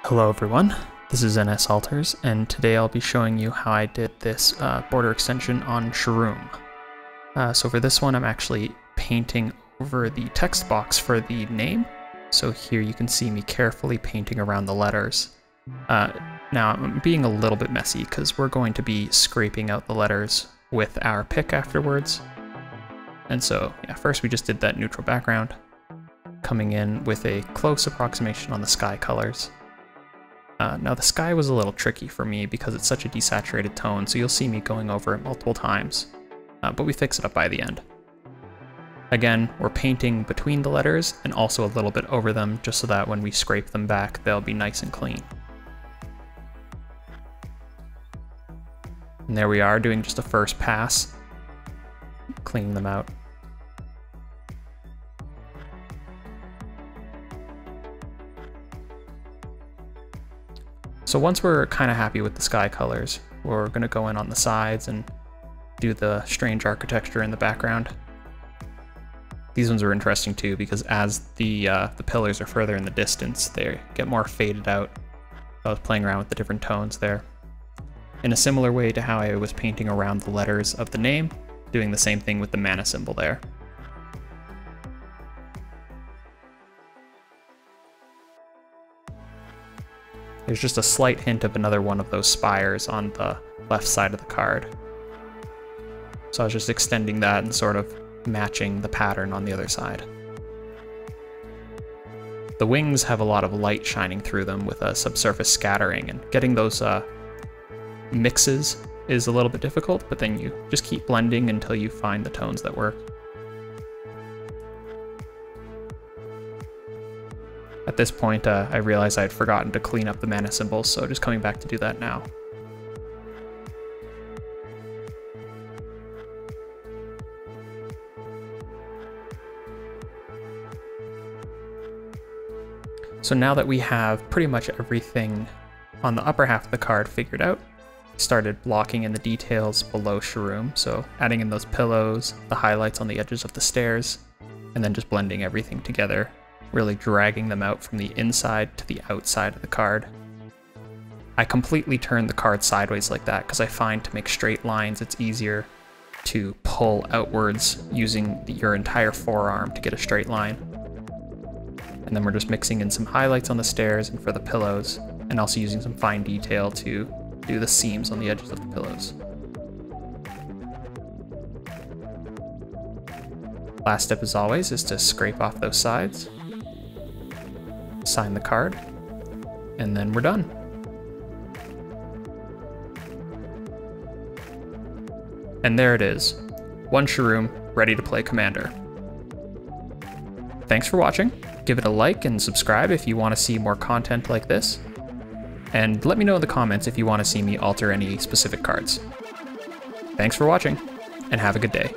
Hello everyone, this is NS Alters, and today I'll be showing you how I did this border extension on Sharuum. So for this one I'm actually painting over the text box for the name. So here you can see me carefully painting around the letters. Now I'm being a little bit messy because we're going to be scraping out the letters with our pick afterwards. And so yeah, first we just did that neutral background, coming in with a close approximation on the sky colors. Now the sky was a little tricky for me because it's such a desaturated tone, so you'll see me going over it multiple times, but we fix it up by the end. Again, we're painting between the letters and also a little bit over them, just so that when we scrape them back, they'll be nice and clean. And there we are, doing just a first pass, cleaning them out. So once we're kind of happy with the sky colors, we're going to go in on the sides and do the strange architecture in the background. These ones are interesting too because as the pillars are further in the distance, they get more faded out. I was playing around with the different tones there. In a similar way to how I was painting around the letters of the name, doing the same thing with the mana symbol there. There's just a slight hint of another one of those spires on the left side of the card. So I was just extending that and sort of matching the pattern on the other side. The wings have a lot of light shining through them with a subsurface scattering, and getting those mixes is a little bit difficult, but then you just keep blending until you find the tones that work. At this point, I realized I'd forgotten to clean up the mana symbols, so just coming back to do that now. So now that we have pretty much everything on the upper half of the card figured out, we started blocking in the details below Sharuum, so adding in those pillows, the highlights on the edges of the stairs, and then just blending everything together, really dragging them out from the inside to the outside of the card. I completely turned the card sideways like that because I find to make straight lines it's easier to pull outwards using your entire forearm to get a straight line. And then we're just mixing in some highlights on the stairs and for the pillows, and also using some fine detail to do the seams on the edges of the pillows. Last step, as always, is to scrape off those sides, sign the card, and then we're done. And there it is, one Sharuum ready to play Commander. Thanks for watching. Give it a like and subscribe if you want to see more content like this. And let me know in the comments if you want to see me alter any specific cards. Thanks for watching, and have a good day.